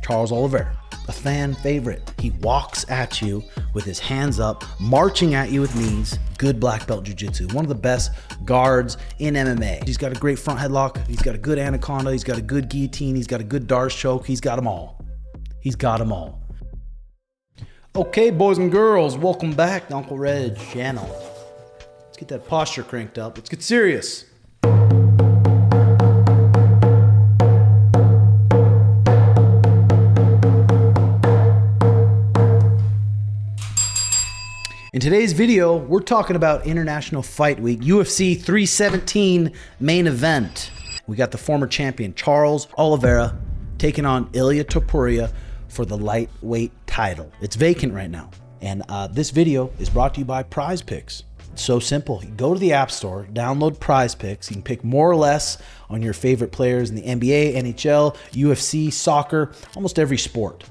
Charles Oliveira, a fan favorite. He walks at you with his hands up, marching at you with knees. Good black belt jiu-jitsu. One of the best guards in MMA. He's got a great front headlock. He's got a good anaconda. He's got a good guillotine. He's got a good Darce choke. He's got them all. He's got them all. Okay, boys and girls, welcome back to Uncle Red's channel. Let's get that posture cranked up. Let's get serious. In today's video, we're talking about International Fight Week, UFC 317 main event. We got the former champion, Charles Oliveira, taking on Ilia Topuria for the lightweight title. It's vacant right now. And this video is brought to you by Prize Picks. It's so simple. You go to the App Store, download Prize Picks. You can pick more or less on your favorite players in the NBA, NHL, UFC, soccer, almost every sport.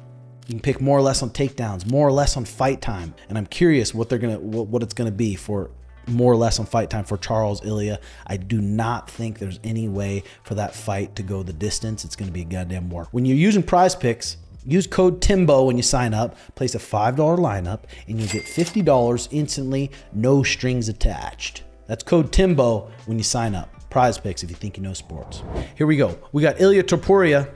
You can pick more or less on takedowns, more or less on fight time. And I'm curious what it's gonna be for more or less on fight time for Charles Ilia. I do not think there's any way for that fight to go the distance. It's gonna be a goddamn war. When you're using Prize Picks, use code TIMBO when you sign up, place a $5 lineup, and you get $50 instantly, no strings attached. That's code TIMBO when you sign up. Prize Picks if you think you know sports. Here we go. We got Ilia Topuria,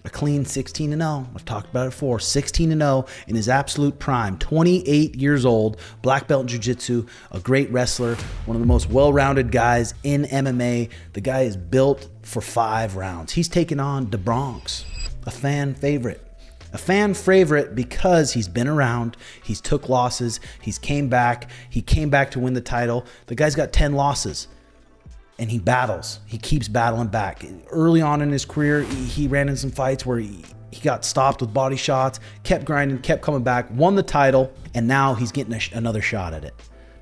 a clean 16-0. I've talked about it before. 16-0 in his absolute prime. 28 years old, black belt in jiu-jitsu, a great wrestler, one of the most well-rounded guys in MMA. The guy is built for 5 rounds. He's taken on Boumkass, a fan favorite. A fan favorite because he's been around, he's took losses, he came back to win the title. The guy's got 10 losses. And he battles. He keeps battling back. Early on in his career, he ran in some fights where he got stopped with body shots, kept grinding, kept coming back, won the title, and now he's getting another shot at it.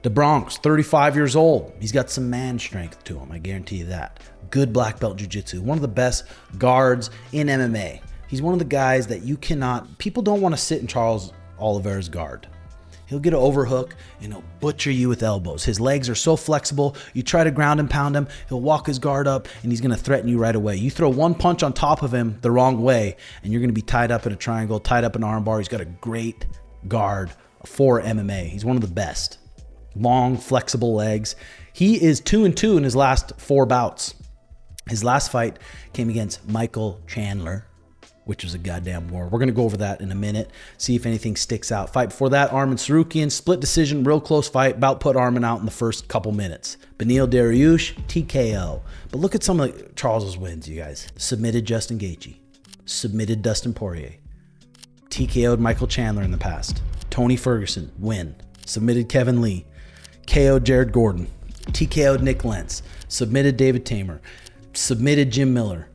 Boumkass, 35 years old. He's got some man strength to him, I guarantee you that. Good black belt jiu-jitsu. One of the best guards in MMA. He's one of the guys that people don't want to sit in Charles Oliveira's guard. He'll get an overhook and he'll butcher you with elbows. His legs are so flexible. You try to ground and pound him, he'll walk his guard up and he's gonna threaten you right away. You throw one punch on top of him the wrong way and you're gonna be tied up in a triangle, tied up in an arm bar. He's got a great guard for MMA. He's one of the best. Long, flexible legs. He is 2-2 in his last 4 bouts. His last fight came against Michael Chandler, which was a goddamn war. We're going to go over that in a minute, see if anything sticks out. Fight before that, Arman Sarukian, split decision, real close fight, about put Arman out in the first couple minutes. Beneil Dariush, TKO. But look at some of Charles's wins, you guys. Submitted Justin Gaethje, submitted Dustin Poirier, TKO'd Michael Chandler in the past. Tony Ferguson, win. Submitted Kevin Lee, KO'd Jared Gordon, TKO'd Nick Lentz, submitted David Tamer, submitted Jim Miller,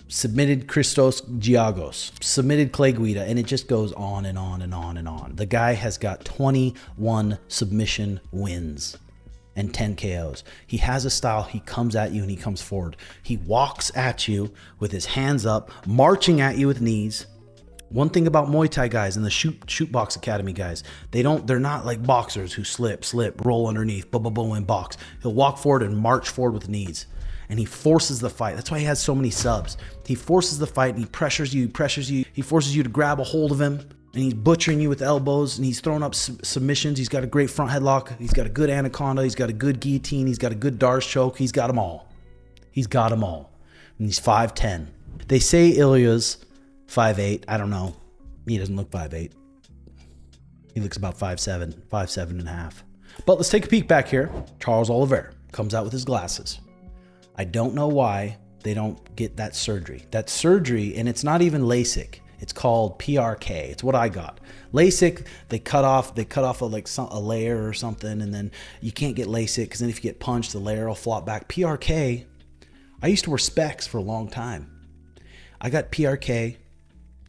submitted Christos Giagos, submitted Clay Guida, and it just goes on and on and on and on. The guy has got 21 submission wins and 10 KOs. He has a style. He comes at you and he comes forward. He walks at you with his hands up, marching at you with knees. One thing about Muay Thai guys and the shoot box academy guys, they're not like boxers who slip, roll underneath, boom, and box. He'll walk forward and march forward with knees. And he forces the fight. That's why he has so many subs. He forces the fight and he pressures you. He forces you to grab a hold of him and he's butchering you with elbows and he's throwing up submissions. He's got a great front headlock. He's got a good anaconda. He's got a good guillotine. He's got a good Darce choke. He's got them all. He's got them all. And he's 5'10". They say Ilia's 5'8". I don't know. He doesn't look 5'8". He looks about 5'7", 5'7 and a half. But let's take a peek back here. Charles Oliveira comes out with his glasses. I don't know why they don't get that surgery. That surgery, and it's not even LASIK. It's called PRK. It's what I got. LASIK, they cut off a layer or something, and then you can't get LASIK because then if you get punched, the layer will flop back. PRK, I used to wear specs for a long time. I got PRK,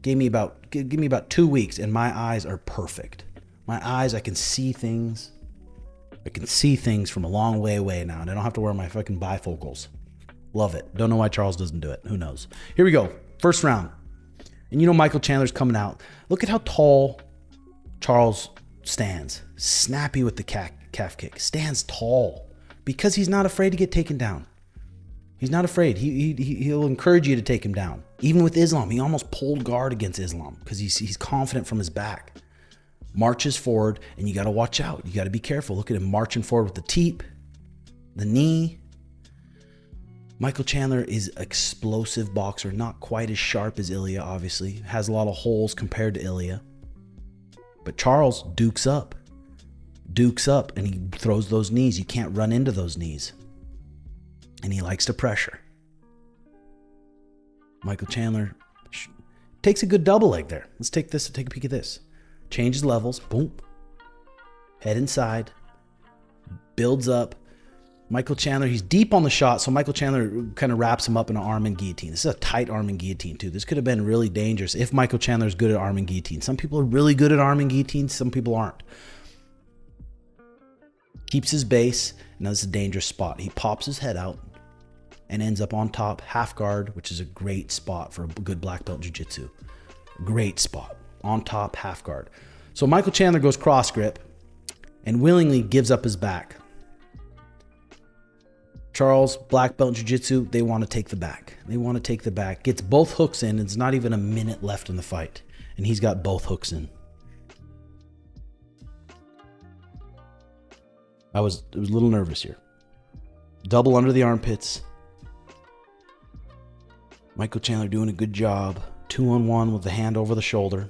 give me about 2 weeks, and my eyes are perfect. My eyes, I can see things. I can see things from a long way away now, and I don't have to wear my fucking bifocals. Love it. Don't know why Charles doesn't do it. Who knows? Here we go. First round. And you know Michael Chandler's coming out. Look at how tall Charles stands. Snappy with the calf kick. Stands tall because he's not afraid to get taken down. He's not afraid. He'll encourage you to take him down. Even with Islam, he almost pulled guard against Islam because he's confident from his back. Marches forward, and you got to watch out. You got to be careful. Look at him marching forward with the teep, the knee. Michael Chandler is an explosive boxer, not quite as sharp as Ilia, obviously. Has a lot of holes compared to Ilia. But Charles dukes up, and he throws those knees. You can't run into those knees. And he likes to pressure. Michael Chandler takes a good double leg there. Let's take a peek at this. Changes levels, boom. Head inside, builds up. Michael Chandler, he's deep on the shot, so Michael Chandler kind of wraps him up in an arm and guillotine. This is a tight arm and guillotine, too. This could have been really dangerous if Michael Chandler is good at arm and guillotine. Some people are really good at arm and guillotine, some people aren't. Keeps his base. Now this is a dangerous spot. He pops his head out and ends up on top, half guard, which is a great spot for a good black belt jiu-jitsu. Great spot. On top, half guard. So Michael Chandler goes cross grip and willingly gives up his back. Charles, black belt jiu-jitsu, they want to take the back. They want to take the back. Gets both hooks in. It's not even a minute left in the fight. And he's got both hooks in. I was a little nervous here. Double under the armpits. Michael Chandler doing a good job. 2-on-1 with the hand over the shoulder.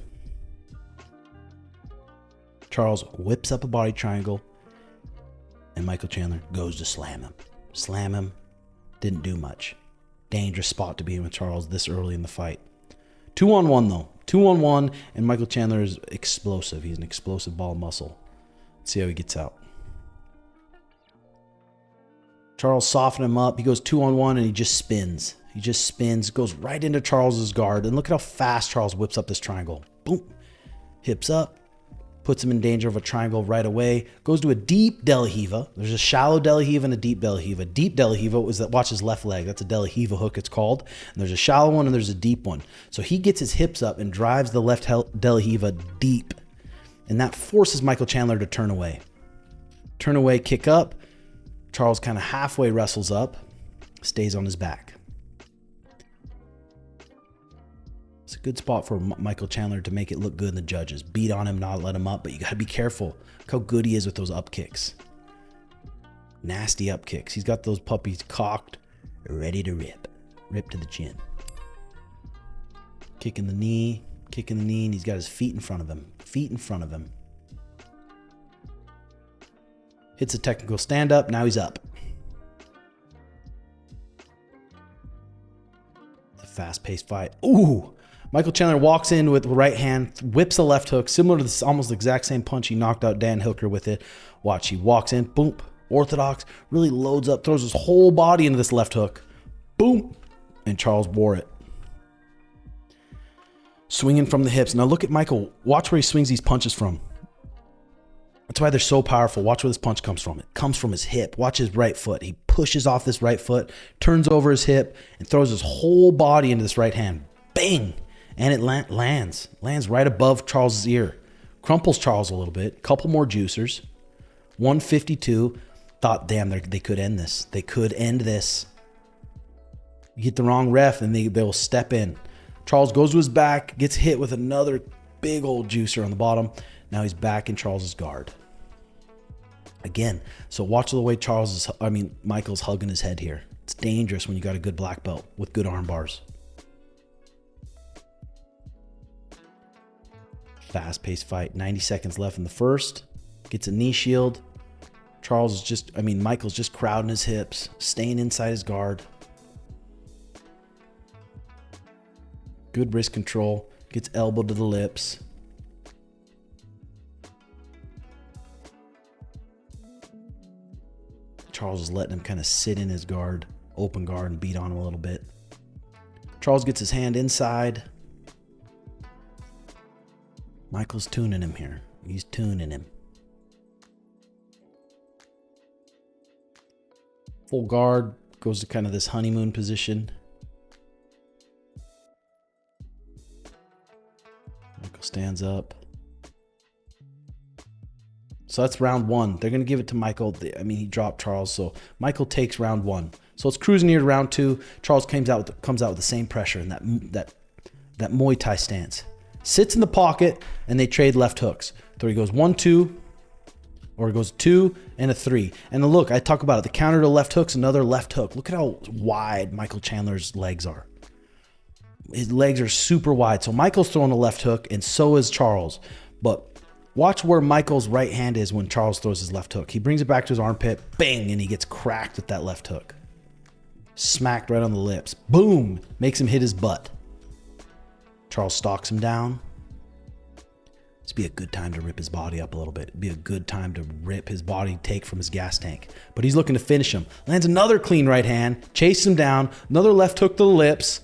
Charles whips up a body triangle. And Michael Chandler goes to slam him. Slam him. Didn't do much. Dangerous spot to be in with Charles this early in the fight. 2-on-1 though. 2-on-1, and Michael Chandler is explosive. He's an explosive ball of muscle. Let's see how he gets out. Charles softened him up. He goes 2-on-1 and he just spins. He just spins, goes right into Charles's guard. And look at how fast Charles whips up this triangle. Boom. Hips up. Puts him in danger of a triangle right away. Goes to a deep De La Hiva. There's a shallow De La Hiva and a deep De La Hiva. Deep De La Hiva was that, watch his left leg. That's a De La Hiva hook, it's called. And there's a shallow one and there's a deep one. So he gets his hips up and drives the left De La Hiva deep. And that forces Michael Chandler to turn away. Turn away, kick up. Charles kind of halfway wrestles up. Stays on his back. It's a good spot for Michael Chandler to make it look good in the judges. Beat on him, not let him up, but you got to be careful. Look how good he is with those up kicks. Nasty up kicks. He's got those puppies cocked, ready to rip. Rip to the chin. Kicking the knee, and he's got his feet in front of him. Feet in front of him. Hits a technical stand-up, now he's up. It's a fast-paced fight. Ooh! Michael Chandler walks in with the right hand, whips a left hook, similar to this almost exact same punch he knocked out Dan Hilker with it. Watch, he walks in, boom, orthodox, really loads up, throws his whole body into this left hook. Boom! And Charles wore it. Swinging from the hips. Now look at Michael. Watch where he swings these punches from. That's why they're so powerful. Watch where this punch comes from. It comes from his hip. Watch his right foot. He pushes off this right foot, turns over his hip, and throws his whole body into this right hand. Bang! And it lands. Lands right above Charles's ear. Crumples Charles a little bit. Couple more juicers. 152. Thought, damn, they could end this. They could end this. You get the wrong ref, and they'll step in. Charles goes to his back, gets hit with another big old juicer on the bottom. Now he's back in Charles's guard. Again, so watch the way Michael's hugging his head here. It's dangerous when you got a good black belt with good arm bars. Fast-paced fight. 90 seconds left in the first. Gets a knee shield. Michael's just crowding his hips, staying inside his guard. Good wrist control. Gets elbowed to the lips. Charles is letting him kind of sit in his guard, open guard, and beat on him a little bit. Charles gets his hand inside. Michael's tuning him here. He's tuning him. Full guard, goes to kind of this honeymoon position. Michael stands up. So that's round one. They're going to give it to Michael. He dropped Charles. So Michael takes round one. So it's cruising near round 2. Charles comes out with the same pressure in that Muay Thai stance. Sits in the pocket, and they trade left hooks. So he goes 1-2, or it goes 2 and a 3. And then look, I talk about it. The counter to left hook's another left hook. Look at how wide Michael Chandler's legs are. His legs are super wide. So Michael's throwing a left hook, and so is Charles. But watch where Michael's right hand is when Charles throws his left hook. He brings it back to his armpit, bang, and he gets cracked with that left hook. Smacked right on the lips. Boom! Makes him hit his butt. Charles stalks him down. This would be a good time to rip his body up a little bit. It'd be a good time to rip his body, take from his gas tank. But he's looking to finish him. Lands another clean right hand, chases him down, another left hook to the lips.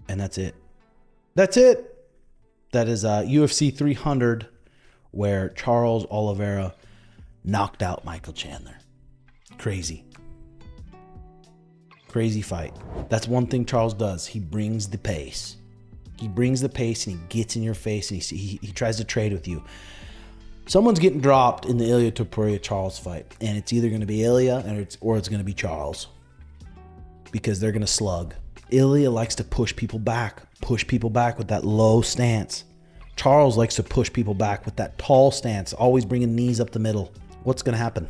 And that's it. That's it. That is UFC 300, where Charles Oliveira knocked out Michael Chandler. Crazy. Crazy fight. That's one thing Charles does. He brings the pace. He brings the pace, and he gets in your face, and he tries to trade with you. Someone's getting dropped in the Ilia Topuria Charles fight, and it's either going to be Ilia or it's going to be Charles, because they're going to slug. Ilia likes to push people back with that low stance. Charles likes to push people back with that tall stance, always bringing knees up the middle. What's going to happen?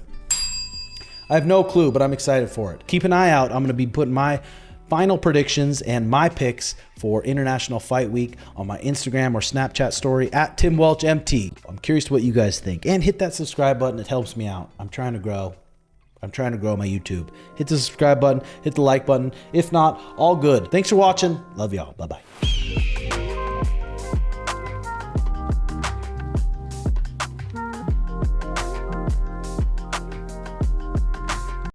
I have no clue, but I'm excited for it. Keep an eye out. I'm going to be putting my final predictions and my picks for International Fight Week on my Instagram or Snapchat story at TimWelchMT. I'm curious what you guys think. And hit that subscribe button. It helps me out. I'm trying to grow my YouTube. Hit the subscribe button. Hit the like button. If not, all good. Thanks for watching. Love y'all. Bye-bye.